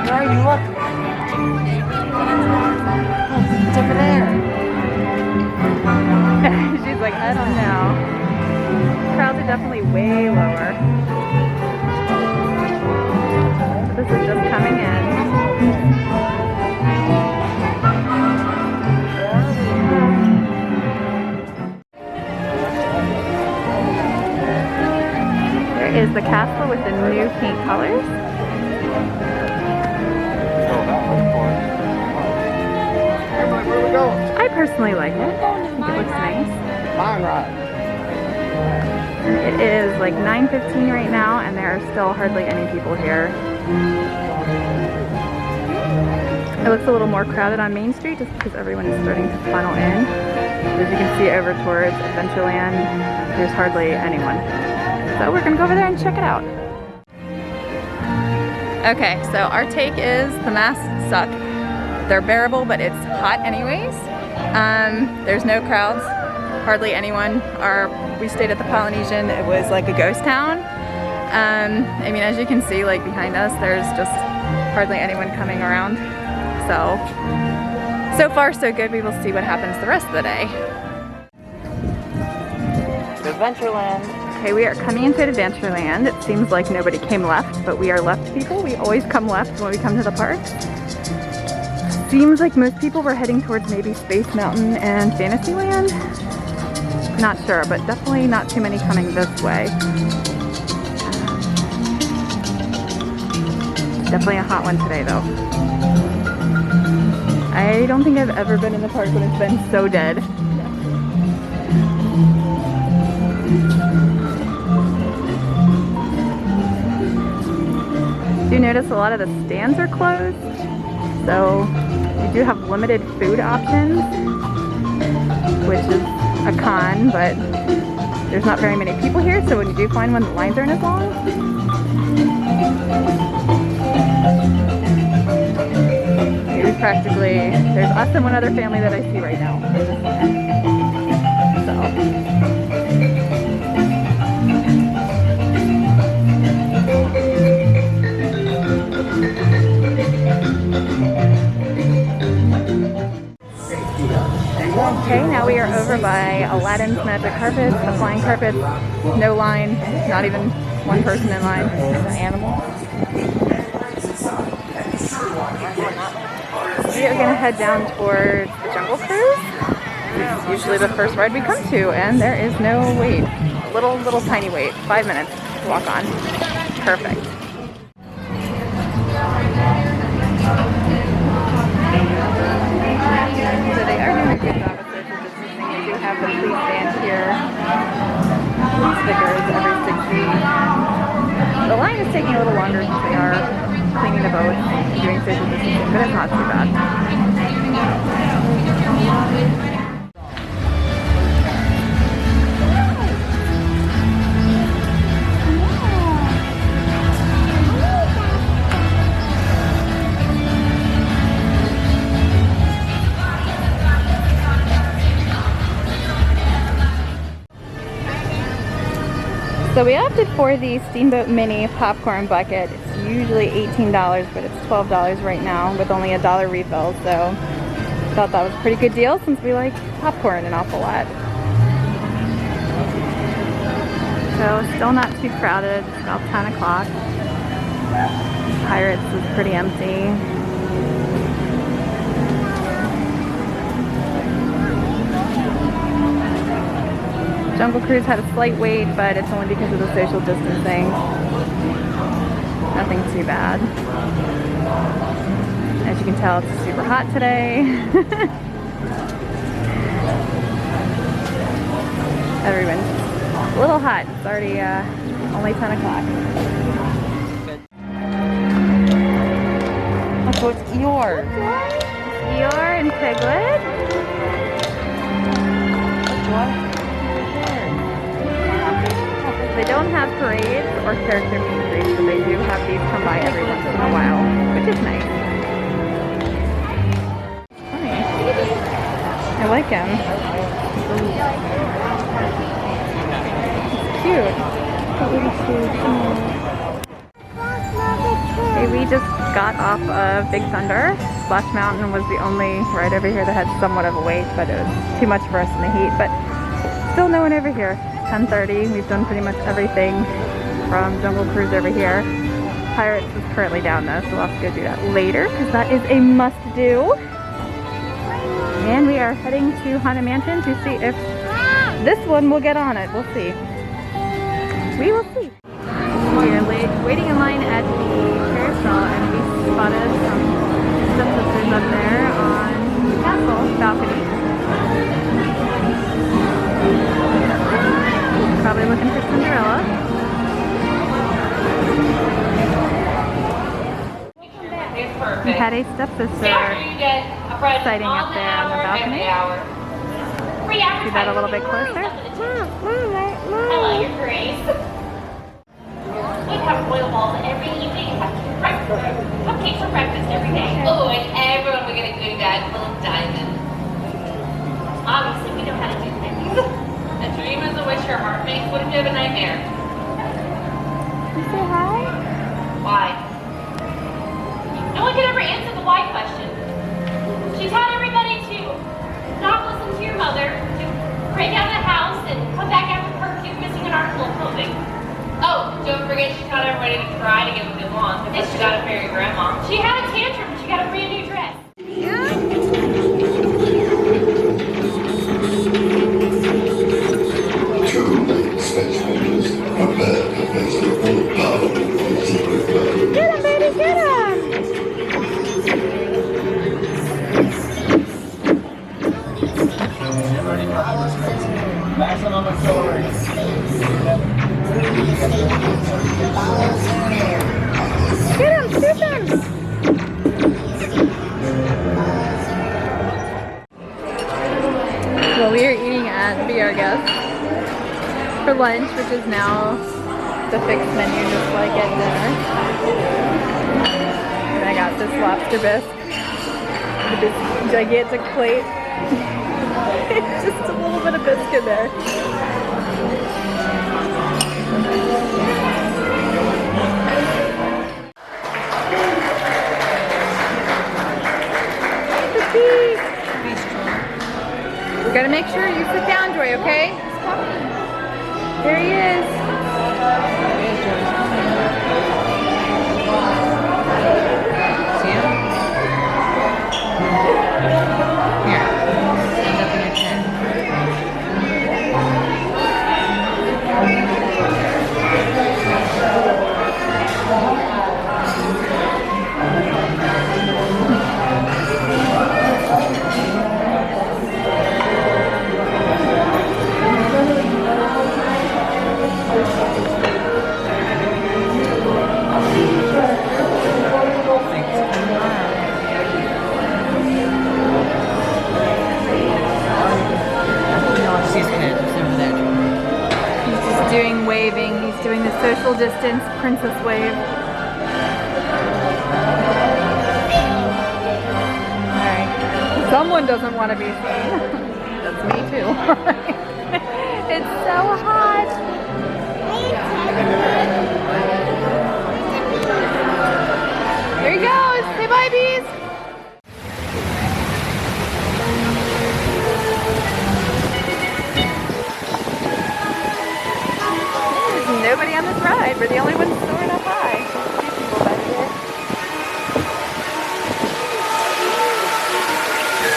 Where are you? Look. It's over there. She's like, I don't know. Crowds are definitely way lower. This is just coming in. There is the castle with the new paint colors. I personally like it. I think it looks nice. It is like 9:15 right now, and there are still hardly any people here. It looks a little more crowded on Main Street just because everyone is starting to funnel in. As you can see over towards Adventureland, there's hardly anyone. So we're gonna go over there and check it out. Okay, so our take is the masks suck. They're bearable, but it's hot anyways. There's no crowds, hardly anyone. We stayed at the Polynesian. It was like a ghost town. I mean, as you can see, like behind us, there's just hardly anyone coming around. So far so good. We will see what happens the rest of the day. Adventureland. Okay, we are coming into Adventureland. It seems like nobody came left, but we are left people. We always come left when we come to the park. Seems like most people were heading towards maybe Space Mountain and Fantasyland. Not sure, but definitely not too many coming this way. Definitely a hot one today though. I don't think I've ever been in the park when it's been so dead. Do notice a lot of the stands are closed, so you do have limited food options, which is a con, but there's not very many people here, so when you do find one, the lines aren't as long. Maybe practically, there's us and one other family that I see right now. Okay, now we are over by Aladdin's Magic Carpets, the flying carpets. No line, not even one person in line. There's an animal. We are gonna head down towards the Jungle Cruise. It's usually the first ride we come to, and there is no wait. Little tiny wait, 5 minutes to walk on. Perfect. So they are doing a good job of social distancing. They do have the police stand here. Stickers every 6 feet. The line is taking a little longer because they are cleaning the boats and doing social distancing, but it's not too bad. So we opted for the Steamboat Mini popcorn bucket. It's usually $18, but it's $12 right now with only a $1 refill. So I thought that was a pretty good deal since we like popcorn an awful lot. So still not too crowded. It's about 10 o'clock. Pirates is pretty empty. Jungle Cruise had a slight wait, but it's only because of the social distancing. Nothing too bad. As you can tell, it's super hot today. Everyone's a little hot. It's already only 10 o'clock. So it's Eeyore. Eeyore and Piglet. What? They don't have parades or character meet and greets, but they do have these come by every once in a while, which is nice. Funny. I like him. It's cute. They We just got off of Big Thunder. Splash Mountain was the only ride over here that had somewhat of a wait, but it was too much for us in the heat. But still no one over here. 10:30. We've done pretty much everything from Jungle Cruise over here. Pirates is currently down though, so we'll have to go do that later because that is a must do. And we are heading to Haunted Mansion to see if this one will get on it. We'll see. We will see. We are waiting in line at the carousel and we spotted some stepsisters up there on the castle balcony. Probably looking for Cinderella. We had a stepsister sighting up there on the balcony. See that a little bit closer? Hello, your Grace. We have royal balls every evening. Cupcakes for breakfast every day. Oh, and everyone will get a goodie bag full of diamonds. Obviously, we know how to do things. A dream is a wish your heart makes. What if you have a nightmare? You say hi? Why? No one can ever answer the why question. She taught everybody to not listen to your mother, to break out of the house and come back after curfew missing an article of clothing. Oh, don't forget she taught everybody to cry to get what they want because she got to marry grandma. She had a tantrum and she got a brand new dress. Get him, baby, get him! Maximum acceleration. Get him, shoot him! Well, we are eating at Be Our Guest for lunch, which is now the fixed menu, just like at dinner. And I got this lobster bisque with this gigantic plate. Just a little bit of bisque in there. You gotta make sure you sit down, Joy, okay? There he is. See him? Here. Stand up in your chair. Waving. He's doing the social distance princess wave. Alright. Someone doesn't want to be seen. That's me too. It's so hot. There he goes. Say bye, bees. Nobody on this ride. We're the only ones soaring up high. Two people back here.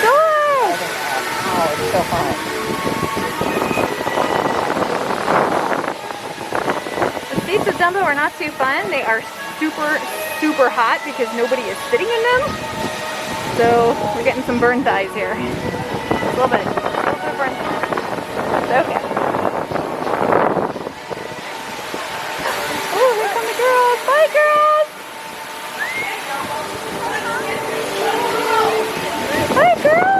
Good! Oh, it's so hot. The seats at Dumbo are not too fun. They are super, super hot because nobody is sitting in them. So we're getting some burn thighs here. A little bit of burn thighs. It's okay. Bye, girls! Bye, girls!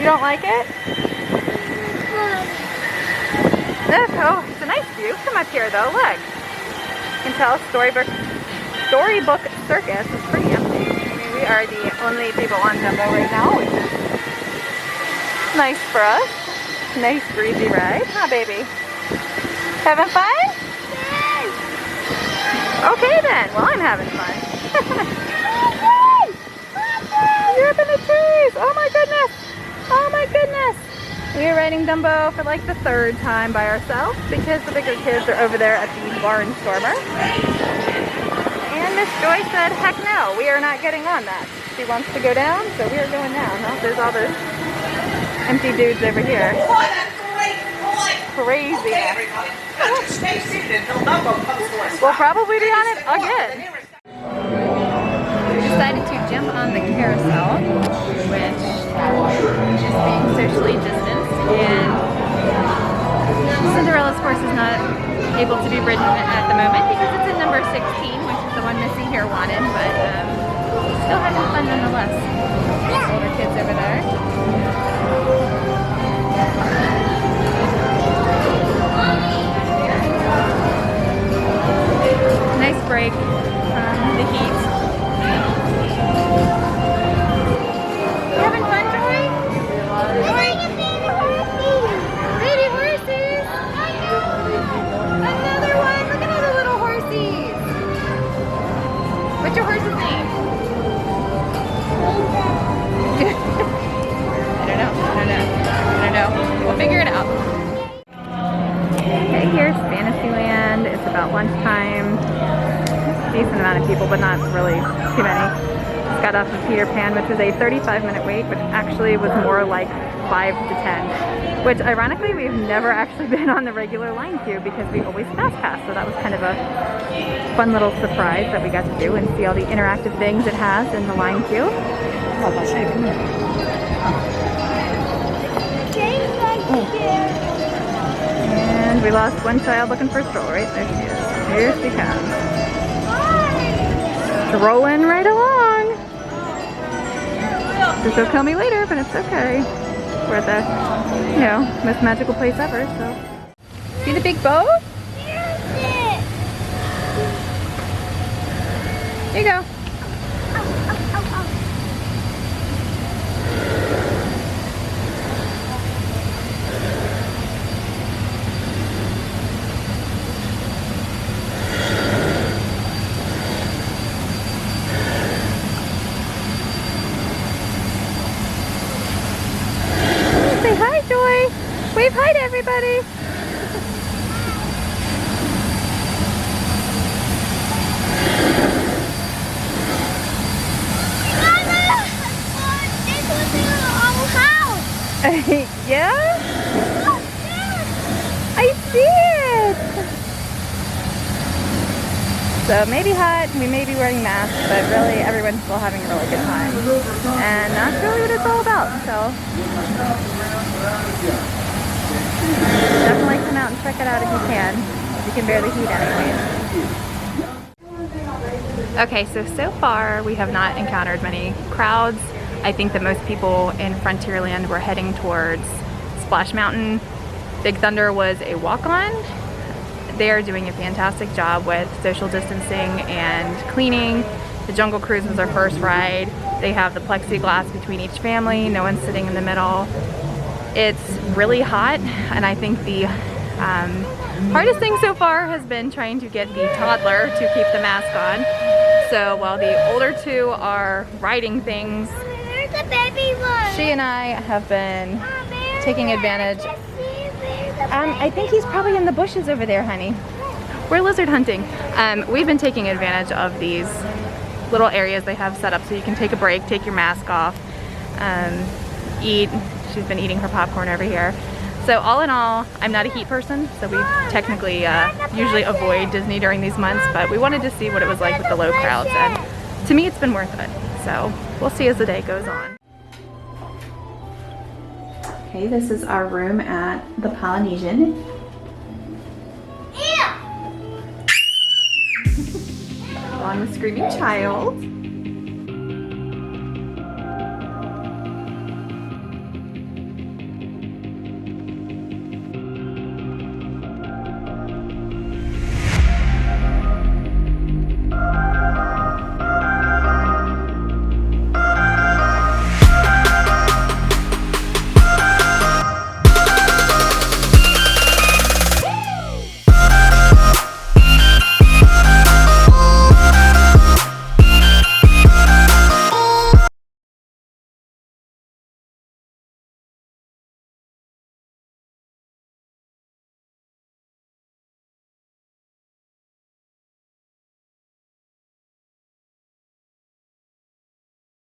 don't like it? Oh, it's a nice view. Come up here though, look. You can tell Storybook Circus is pretty empty. I mean, we are the only people on Dumbo right now, which is nice for us. Nice breezy ride, huh baby? Having fun? Yes. Okay then, well I'm having fun. You're up in the trees! Oh my goodness! Oh my goodness! We are riding Dumbo for like the 3rd time by ourselves because the bigger kids are over there at the Barnstormer. And Miss Joy said, heck no, we are not getting on that. She wants to go down, so we are going down. Huh? There's all those empty dudes over here. Crazy. We'll probably be on it again. We decided to jump on the carousel, which is being socially distanced, and Cinderella's horse is not able to be ridden at the moment because it's in number 16, which is the one Missy here wanted, but still having fun nonetheless. Older kids over there. Nice break from the heat. You having fun, Joy? Baby horses! Another one! Look at all the little horsies! What's your horse's name? I don't know. We'll figure it out. Okay, here's Fantasyland. It's about lunchtime. Decent amount of people, but not really too many. Just got off of Peter Pan, which was a 35-minute wait, which actually was more like 5 to 10. Which, ironically, we've never actually been on the regular line queue because we always fast pass. So that was kind of a fun little surprise that we got to do and see all the interactive things it has in the line queue. And we lost one child looking for a stroll. Right there she is. Here she comes. Strolling right along. So she'll kill me later, but it's okay. We're at the, you know, most magical place ever, so. See the big boat? Here you go. Say hi, Joy. Wave hi to everybody. Yeah? I see it! So maybe hot, we may be wearing masks, but really everyone's still having a really good time. And that's really what it's all about, so. Definitely come out and check it out if you can. If you can bear the heat anyways. Okay, so far we have not encountered many crowds. I think that most people in Frontierland were heading towards Splash Mountain. Big Thunder was a walk-on. They are doing a fantastic job with social distancing and cleaning. The Jungle Cruise was our first ride. They have the plexiglass between each family. No one's sitting in the middle. It's really hot, and I think the hardest thing so far has been trying to get the toddler to keep the mask on. So while the older two are riding things, the baby one. she and I have been taking advantage. I think he's probably in the bushes over there, honey. We're lizard hunting. We've been taking advantage of these little areas they have set up so you can take a break, take your mask off, eat. She's been eating her popcorn over here. So all in all, I'm not a heat person, so we technically usually avoid Disney during these months, but we wanted to see what it was like with the low crowds, and to me it's been worth it. So we'll see as the day goes on. Okay, this is our room at the Polynesian. On the screaming child.